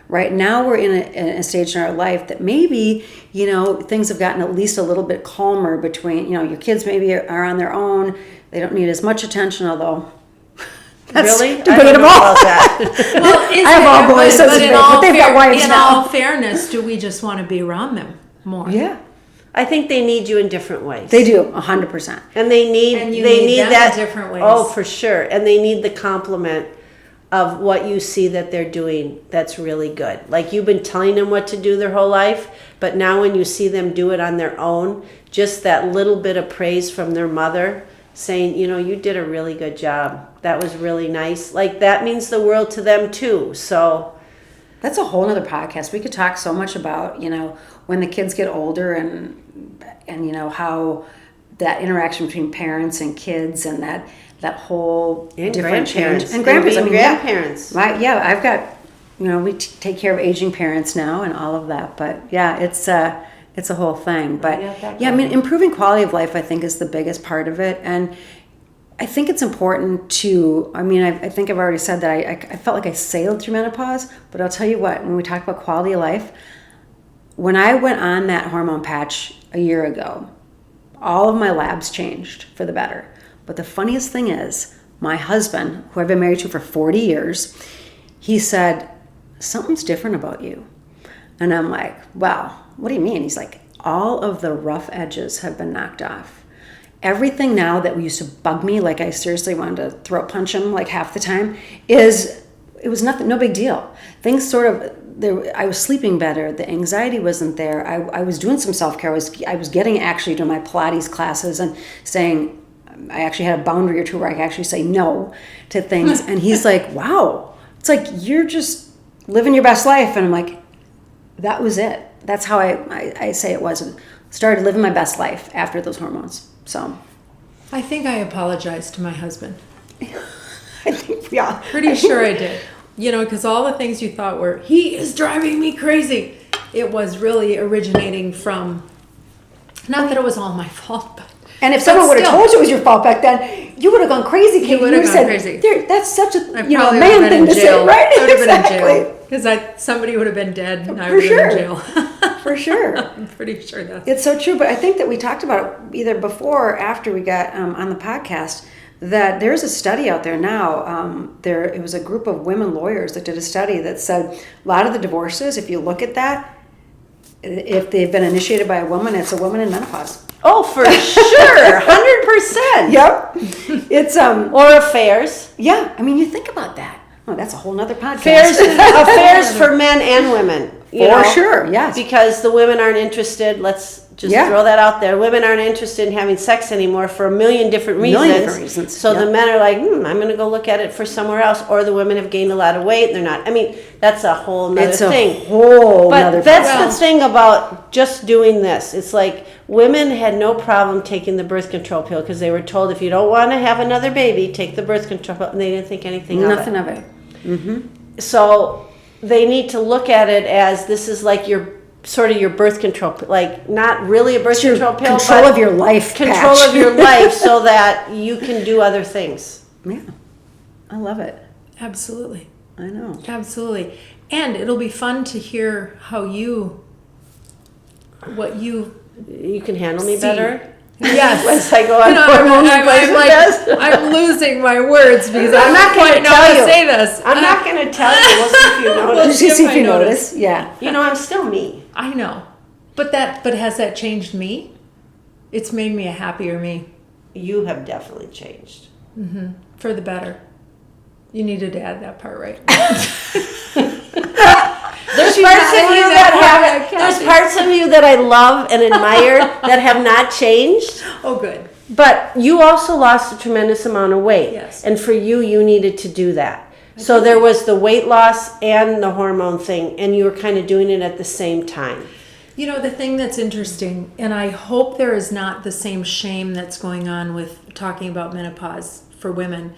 Right now we're in a stage in our life that maybe, things have gotten at least a little bit calmer between, your kids maybe are on their own. They don't need as much attention, although that's debatable. I don't know about that. Well, I have all boys, but they've got wives now. In all fairness, do we just want to be around them more? Yeah. I think they need you in different ways. They do, 100%. And they need them that in different ways. Oh, for sure. And they need the compliment of what you see that they're doing that's really good. Like you've been telling them what to do their whole life, but now when you see them do it on their own, just that little bit of praise from their mother saying, you did a really good job. That was really nice. Like that means the world to them too. So that's a whole other podcast. We could talk so much about, when the kids get older and how that interaction between parents and kids, and that whole And different grandparents. change. And grandparents. And being grandparents. I've got, we take care of aging parents now and all of that. But yeah, it's a whole thing. But yeah, I mean, improving quality of life, I think, is the biggest part of it. And I think it's important to, I think I've already said that I felt like I sailed through menopause, but I'll tell you what, when we talk about quality of life, when I went on that hormone patch a year ago, all of my labs changed for the better. But the funniest thing is, my husband, who I've been married to for 40 years, he said, something's different about you. And I'm like, wow, what do you mean? He's like, all of the rough edges have been knocked off. Everything now that used to bug me, like I seriously wanted to throat punch him like half the time, it was nothing, no big deal. Things sort of, I was sleeping better. The anxiety wasn't there. I was doing some self-care. I was getting actually to my Pilates classes and saying, I actually had a boundary or two where I could actually say no to things. And he's like, wow, it's like, you're just living your best life. And I'm like, that was it. That's how I say it was. Started living my best life after those hormones. So I think I apologized to my husband. I think, yeah. Pretty sure I did. Because all the things you thought were, he is driving me crazy. It was really originating from, not that it was all my fault, but. And if someone would have told you it was your fault back then, you would have gone crazy. You would have gone crazy. That's such a man thing to say, right? I would have Exactly. been in jail. Because somebody would have been dead and I would have been in jail. For sure. I'm pretty sure that's It's so true. But I think that we talked about it either before or after we got on the podcast, that there's a study out there now. It was a group of women lawyers that did a study that said a lot of the divorces, if you look at that, if they've been initiated by a woman, it's a woman in menopause. Oh, for sure. 100%. Yep. It's Or affairs. Yeah. I mean, you think about that. Oh, that's a whole nother podcast. Affairs for men and women. For sure, yes. Because the women aren't interested. Let's just throw that out there. Women aren't interested in having sex anymore for a million different reasons. So the men are like, I'm going to go look at it for somewhere else. Or the women have gained a lot of weight. They're not. I mean, that's a whole nother thing. But that's the thing about just doing this. It's like women had no problem taking the birth control pill because they were told, if you don't want to have another baby, take the birth control pill. And they didn't think anything of it. Nothing of it. Mm-hmm. So they need to look at it as this is like your birth control, like not really a birth control pill, control of your life, control of your life, so that you can do other things. Yeah, I love it. Absolutely. I know. Absolutely. And it'll be fun to hear what you can handle me better. Yes. As I go on I'm losing my words because I'm not going to tell you. Say this. I'm not going to tell you. We'll see if you notice. Just see if you notice. Yeah. I'm still me. I know. But has that changed me? It's made me a happier me. You have definitely changed. Mm-hmm. For the better. You needed to add that part, right? There's parts of you that I love and admire that have not changed. Oh, good. But you also lost a tremendous amount of weight. Yes. And for you needed to do that. So there was the weight loss and the hormone thing, and you were kind of doing it at the same time. The thing that's interesting, and I hope there is not the same shame that's going on with talking about menopause for women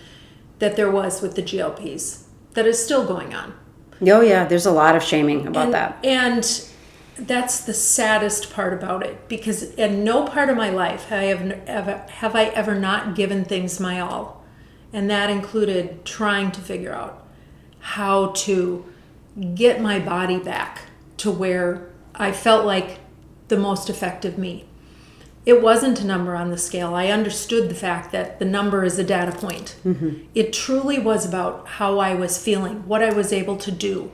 that there was with the GLPs, that is still going on. Oh, yeah, there's a lot of shaming about that. And that's the saddest part about it, because in no part of my life have I ever not given things my all. And that included trying to figure out how to get my body back to where I felt like the most effective me. It wasn't a number on the scale. I understood the fact that the number is a data point. Mm-hmm. It truly was about how I was feeling, what I was able to do.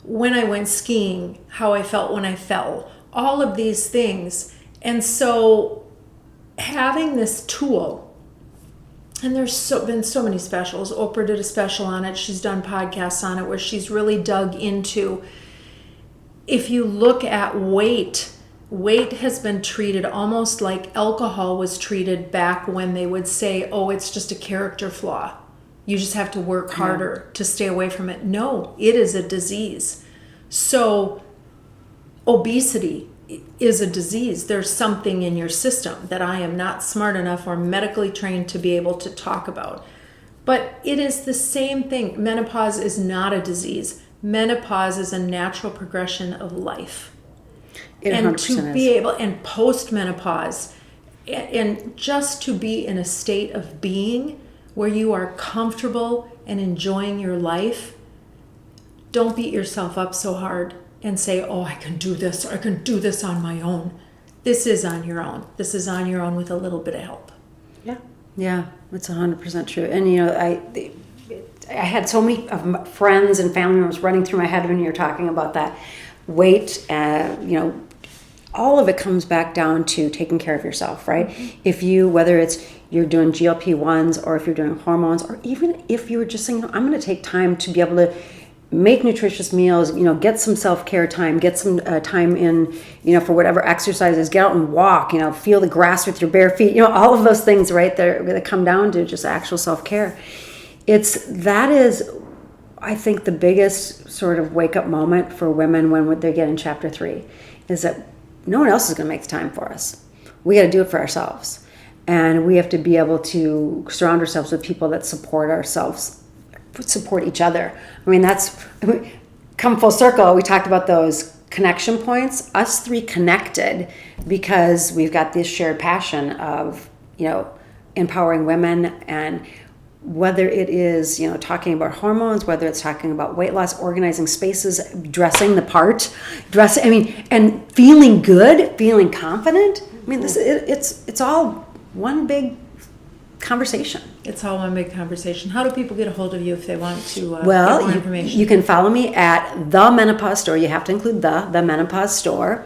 When I went skiing, how I felt when I fell, all of these things. And so having this tool, and there's been so many specials. Oprah did a special on it. She's done podcasts on it where she's really dug into, if you look at weight has been treated almost like alcohol was treated back when they would say, oh, it's just a character flaw. You just have to work harder to stay away from it. No, it is a disease. So obesity is a disease. There's something in your system that I am not smart enough or medically trained to be able to talk about. But it is the same thing. Menopause is not a disease. Menopause is a natural progression of life. And to be able, and post-menopause, and just to be in a state of being where you are comfortable and enjoying your life, don't beat yourself up so hard and say, oh, I can do this, or I can do this on my own. This is on your own. This is on your own with a little bit of help. Yeah, that's 100% true. And, you know, I had so many of my friends and family members running through my head when you were talking about that. Weight, you know, all of it comes back down to taking care of yourself, right? Mm-hmm. If you, whether it's you're doing GLP-1s or if you're doing hormones, or even if you were just saying, I'm going to take time to be able to make nutritious meals, you know, get some self-care time, get some time in, you know, for whatever exercises, get out and walk, you know, feel the grass with your bare feet, you know, all of those things, right, that come down to just actual self-care. That is, I think, the biggest sort of wake-up moment for women when they get in chapter 3, is that no one else is going to make the time for us. We got to do it for ourselves. And we have to be able to surround ourselves with people that support each other. I mean, come full circle. We talked about those connection points. Us three connected because we've got this shared passion of, you know, empowering women, and whether it is, you know, talking about hormones, whether it's talking about weight loss, organizing spaces, dressing the part, and feeling good, feeling confident. I mean, it's all one big conversation. It's all one big conversation. How do people get a hold of you if they want to get more information? You can follow me at The Menopause Store. You have to include the Menopause Store.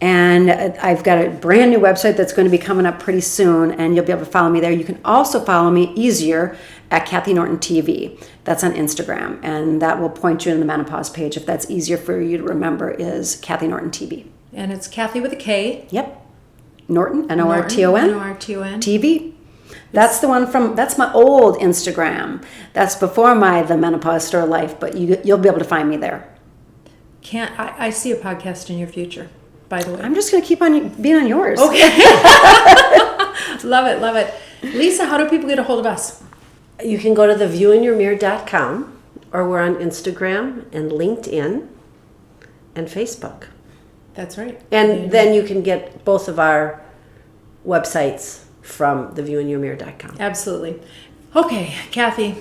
And I've got a brand new website that's going to be coming up pretty soon, and you'll be able to follow me there. You can also follow me easier at Kathy Norton TV. That's on Instagram, and that will point you to the menopause page. If that's easier for you to remember, is Kathy Norton TV. And it's Kathy with a K. Yep. Norton, N-O-R-T-O-N. N-O-R-T-O-N. TV. That's the one that's my old Instagram. That's before the Menopause Store life, but you'll be able to find me there. I see a podcast in your future, by the way. I'm just going to keep on being on yours. Okay. Love it. Lisa, how do people get a hold of us? You can go to theviewinyourmirror.com, or we're on Instagram and LinkedIn and Facebook. That's right. And then you can get both of our websites from theviewinyourmirror.com. Absolutely. Okay, Kathy,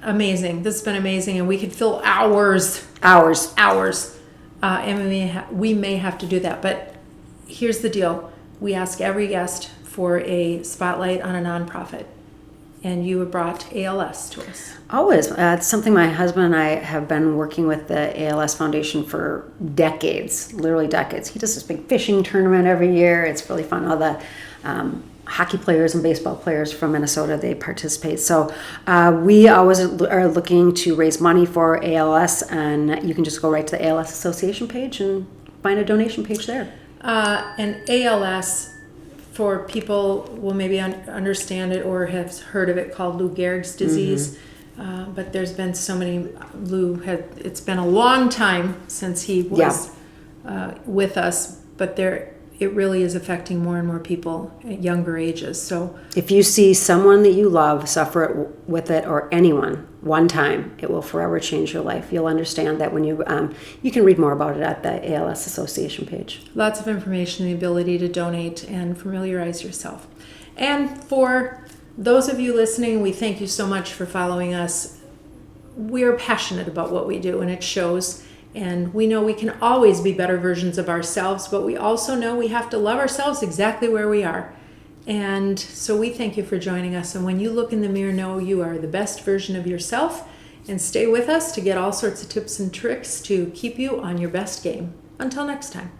amazing. This has been amazing, and we could fill hours. And we may have to do that, but here's the deal. We ask every guest for a spotlight on a nonprofit, and you have brought ALS to us. Always. It's something my husband and I have been working with the ALS Foundation for decades, literally decades. He does this big fishing tournament every year. It's really fun. All the hockey players and baseball players from Minnesota, they participate. So we always are looking to raise money for ALS, and you can just go right to the ALS Association page and find a donation page there. And ALS, for people will maybe understand it or have heard of it, called Lou Gehrig's disease. Mm-hmm. But there's been so many. It's been a long time since he was with us, but it really is affecting more and more people at younger ages. So if you see someone that you love suffer with it, or anyone, one time, it will forever change your life. You'll understand that when you can read more about it at the ALS Association page. Lots of information, the ability to donate and familiarize yourself. And for those of you listening, we thank you so much for following us. We're passionate about what we do, and it shows. And we know we can always be better versions of ourselves, but we also know we have to love ourselves exactly where we are. And so we thank you for joining us. And when you look in the mirror, know you are the best version of yourself. And stay with us to get all sorts of tips and tricks to keep you on your best game. Until next time.